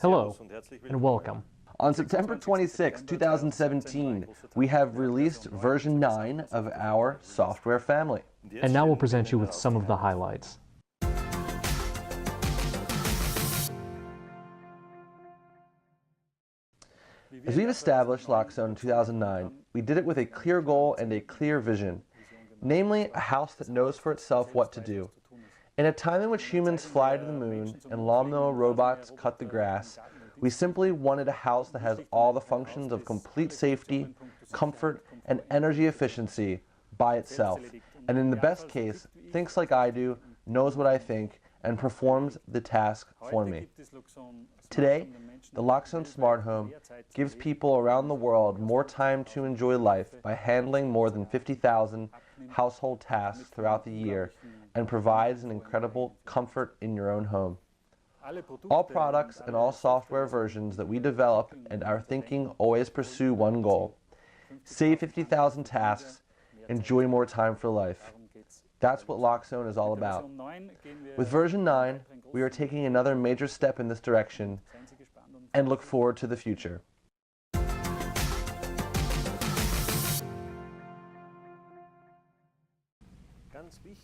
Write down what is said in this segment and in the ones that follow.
Hello, and welcome. On September 26, 2017, we have released version 9 of our software family. And now we'll present you with some of the highlights. As we've established Loxone in 2009, we did it with a clear goal and a clear vision, namely a house that knows for itself what to do. In a time in which humans fly to the moon and lawnmower robots cut the grass, we simply wanted a house that has all the functions of complete safety, comfort, and energy efficiency by itself, and in the best case, thinks like I do, knows what I think, and performs the task for me. Today, the Loxone Smart Home gives people around the world more time to enjoy life by handling more than 50,000 household tasks throughout the year and provides an incredible comfort in your own home. All products and all software versions that we develop and our thinking always pursue one goal: save 50,000 tasks, enjoy more time for life. That's what Loxone is all about. With version 9, we are taking another major step in this direction and look forward to the future.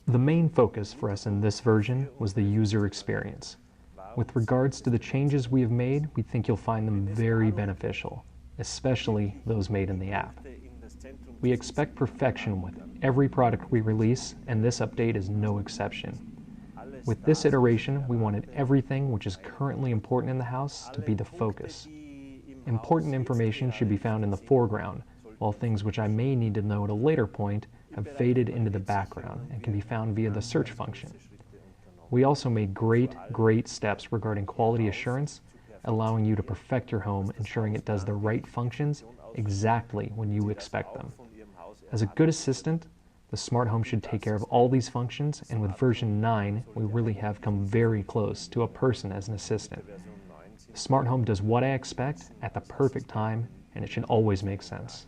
The main focus for us in this version was the user experience. With regards to the changes we have made, we think you'll find them very beneficial, especially those made in the app. We expect perfection with every product we release, and this update is no exception. With this iteration, we wanted everything which is currently important in the house to be the focus. Important information should be found in the foreground, while things which I may need to know at a later point have faded into the background and can be found via the search function. We also made great steps regarding quality assurance, allowing you to perfect your home, ensuring it does the right functions exactly when you expect them. As a good assistant, the smart home should take care of all these functions, and with version 9, we really have come very close to a person as an assistant. The smart home does what I expect at the perfect time, and it should always make sense.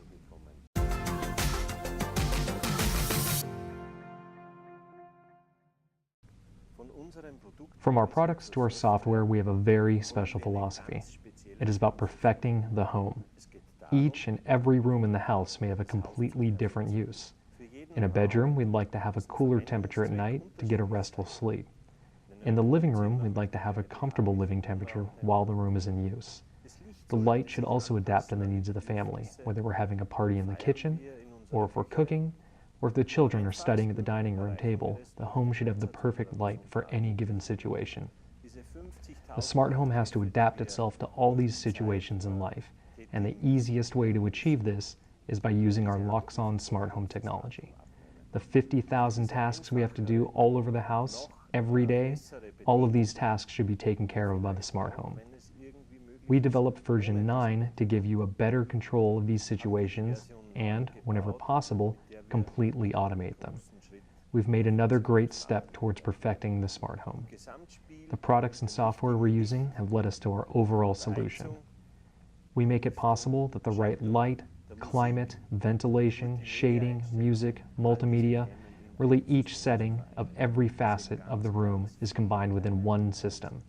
From our products to our software, we have a very special philosophy. It is about perfecting the home. Each and every room in the house may have a completely different use. In a bedroom, we'd like to have a cooler temperature at night to get a restful sleep. In the living room, we'd like to have a comfortable living temperature while the room is in use. The light should also adapt to the needs of the family, whether we're having a party in the kitchen, or if we're cooking, or if the children are studying at the dining room table. The home should have the perfect light for any given situation. The smart home has to adapt itself to all these situations in life, and the easiest way to achieve this is by using our Loxone Smart Home technology. The 50,000 tasks we have to do all over the house every day, all of these tasks should be taken care of by the smart home. We developed version 9 to give you a better control of these situations and, whenever possible, completely automate them. We've made another great step towards perfecting the smart home. The products and software we're using have led us to our overall solution. We make it possible that the right light, climate, ventilation, shading, music, multimedia, really each setting of every facet of the room is combined within one system.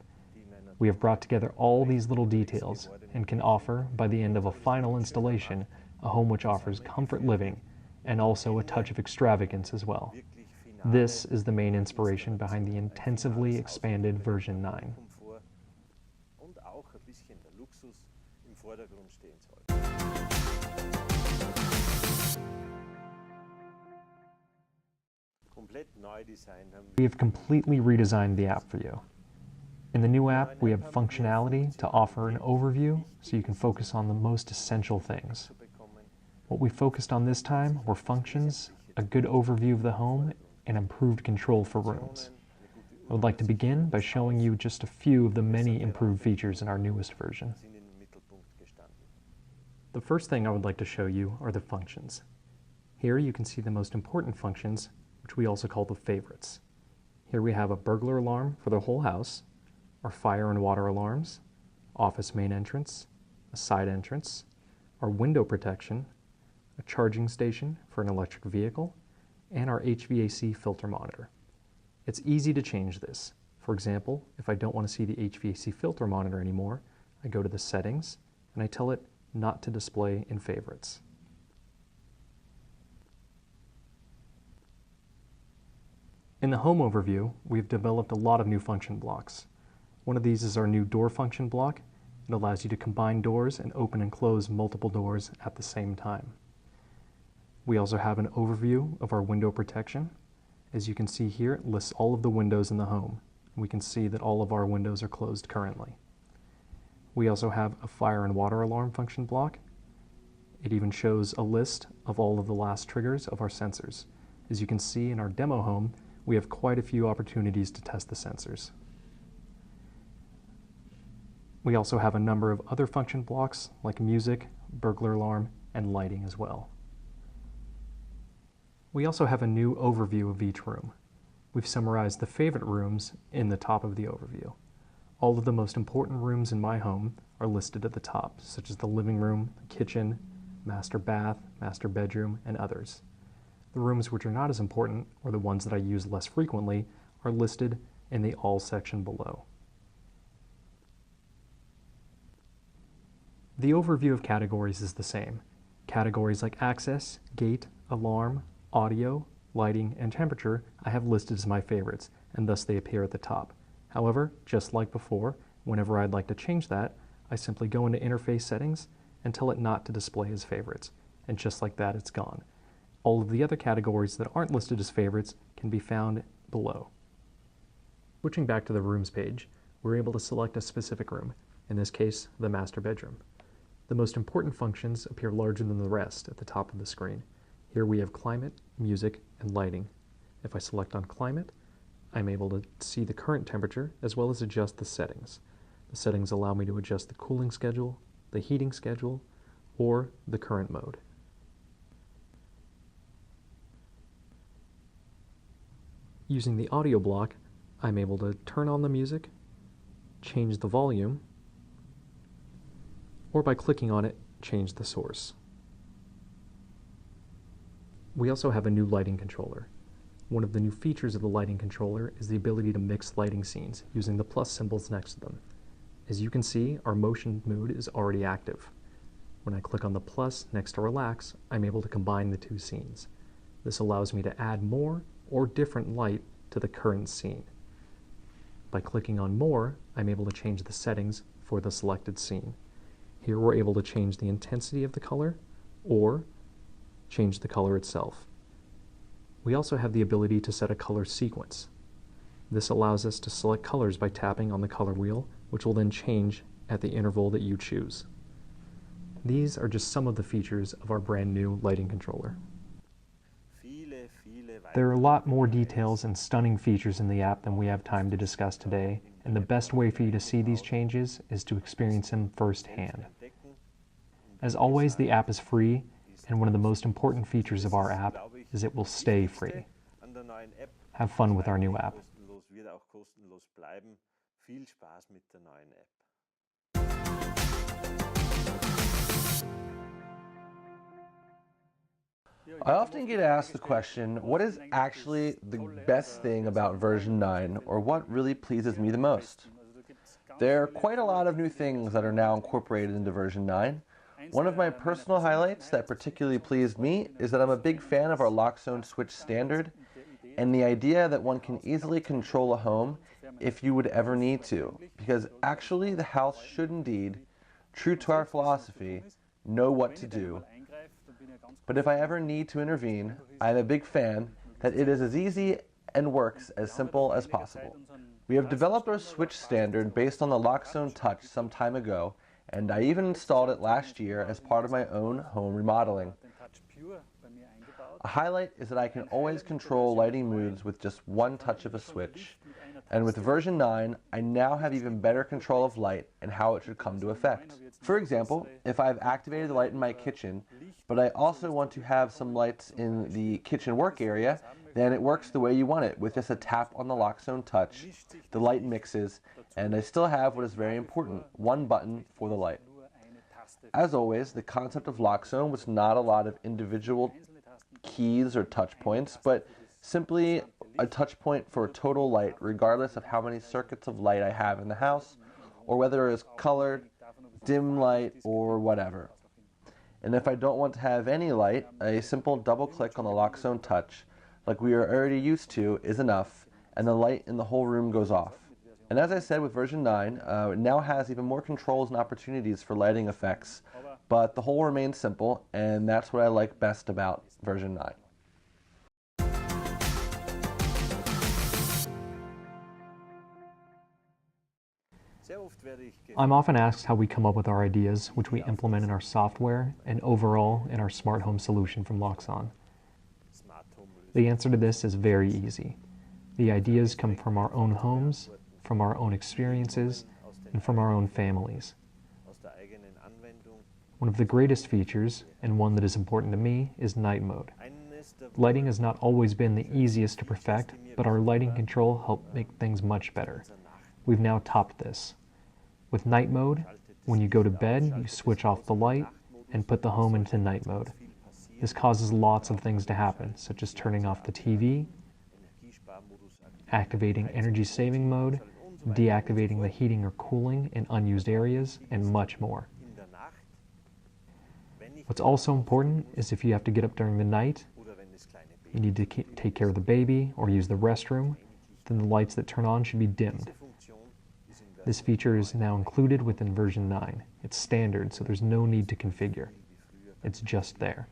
We have brought together all these little details and can offer, by the end of a final installation, a home which offers comfort living and also a touch of extravagance as well. This is the main inspiration behind the intensively expanded version 9. We have completely redesigned the app for you. In the new app, we have functionality to offer an overview so you can focus on the most essential things. What we focused on this time were functions, a good overview of the home, and improved control for rooms. I would like to begin by showing you just a few of the many improved features in our newest version. The first thing I would like to show you are the functions. Here you can see the most important functions, which we also call the favorites. Here we have a burglar alarm for the whole house, our fire and water alarms, office main entrance, a side entrance, our window protection, a charging station for an electric vehicle, and our HVAC filter monitor. It's easy to change this. For example, if I don't want to see the HVAC filter monitor anymore, I go to the settings and I tell it not to display in favorites. In the home overview, we've developed a lot of new function blocks. One of these is our new door function block. It allows you to combine doors and open and close multiple doors at the same time. We also have an overview of our window protection. As you can see here, it lists all of the windows in the home. We can see that all of our windows are closed currently. We also have a fire and water alarm function block. It even shows a list of all of the last triggers of our sensors. As you can see in our demo home, we have quite a few opportunities to test the sensors. We also have a number of other function blocks like music, burglar alarm, and lighting as well. We also have a new overview of each room. We've summarized the favorite rooms in the top of the overview. All of the most important rooms in my home are listed at the top, such as the living room, the kitchen, master bath, master bedroom, and others. The rooms which are not as important, or the ones that I use less frequently, are listed in the All section below. The overview of categories is the same. Categories like access, gate, alarm, audio, lighting, and temperature I have listed as my favorites, and thus they appear at the top. However, just like before, whenever I'd like to change that, I simply go into interface settings and tell it not to display as favorites, and just like that, it's gone. All of the other categories that aren't listed as favorites can be found below. Switching back to the rooms page, we're able to select a specific room, in this case, the master bedroom. The most important functions appear larger than the rest at the top of the screen. Here we have climate, music, and lighting. If I select on climate, I'm able to see the current temperature as well as adjust the settings. The settings allow me to adjust the cooling schedule, the heating schedule, or the current mode. Using the audio block, I'm able to turn on the music, change the volume, or by clicking on it, change the source. We also have a new lighting controller. One of the new features of the lighting controller is the ability to mix lighting scenes using the plus symbols next to them. As you can see, our motion mood is already active. When I click on the plus next to relax, I'm able to combine the two scenes. This allows me to add more or different light to the current scene. By clicking on more, I'm able to change the settings for the selected scene. Here we're able to change the intensity of the color or change the color itself. We also have the ability to set a color sequence. This allows us to select colors by tapping on the color wheel, which will then change at the interval that you choose. These are just some of the features of our brand new lighting controller. There are a lot more details and stunning features in the app than we have time to discuss today, and the best way for you to see these changes is to experience them firsthand. As always, the app is free, and one of the most important features of our app is it will stay free. Have fun with our new app. I often get asked the question, what is actually the best thing about version 9, or what really pleases me the most? There are quite a lot of new things that are now incorporated into version 9. One of my personal highlights that particularly pleased me is that I'm a big fan of our Loxone switch standard, and the idea that one can easily control a home if you would ever need to, because actually the house should indeed, true to our philosophy, know what to do. But if I ever need to intervene, I'm a big fan that it is as easy and works as simple as possible. We have developed our switch standard based on the Loxone Touch some time ago, and I even installed it last year as part of my own home remodeling. A highlight is that I can always control lighting moods with just one touch of a switch. And with version 9, I now have even better control of light and how it should come to effect. For example, if I've activated the light in my kitchen, but I also want to have some lights in the kitchen work area, then it works the way you want it, with just a tap on the Loxone Touch, the light mixes, and I still have what is very important, one button for the light. As always, the concept of Loxone was not a lot of individual keys or touch points, but simply a touch point for total light, regardless of how many circuits of light I have in the house, or whether it is colored, dim light, or whatever. And if I don't want to have any light, a simple double click on the Loxone Touch, like we are already used to, is enough, and the light in the whole room goes off. And as I said with version 9, it now has even more controls and opportunities for lighting effects, but the whole remains simple, and that's what I like best about version 9. I'm often asked how we come up with our ideas, which we implement in our software and overall in our smart home solution from Loxone. The answer to this is very easy. The ideas come from our own homes, from our own experiences, and from our own families. One of the greatest features, and one that is important to me, is night mode. Lighting has not always been the easiest to perfect, but our lighting control helped make things much better. We've now topped this. With night mode, when you go to bed, you switch off the light and put the home into night mode. This causes lots of things to happen, such as turning off the TV, activating energy saving mode, deactivating the heating or cooling in unused areas, and much more. What's also important is if you have to get up during the night, you need to take care of the baby or use the restroom, then the lights that turn on should be dimmed. This feature is now included within version 9. It's standard, so there's no need to configure. It's just there.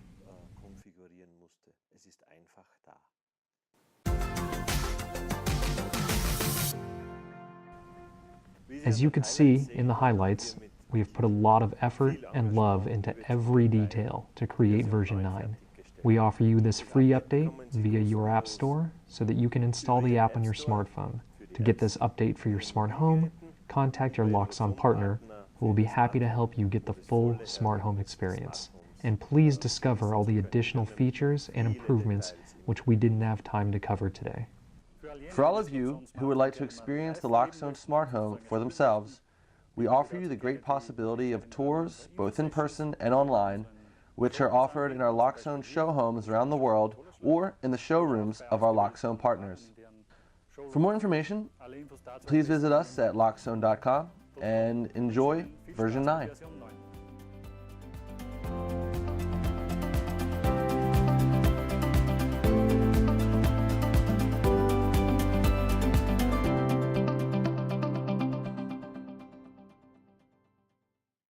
As you can see in the highlights, we have put a lot of effort and love into every detail to create version 9. We offer you this free update via your app store so that you can install the app on your smartphone. To get this update for your smart home, contact your Loxone partner, who will be happy to help you get the full smart home experience. And please discover all the additional features and improvements which we didn't have time to cover today. For all of you who would like to experience the Loxone Smart Home for themselves, we offer you the great possibility of tours, both in person and online, which are offered in our Loxone show homes around the world or in the showrooms of our Loxone partners. For more information, please visit us at loxone.com and enjoy version 9.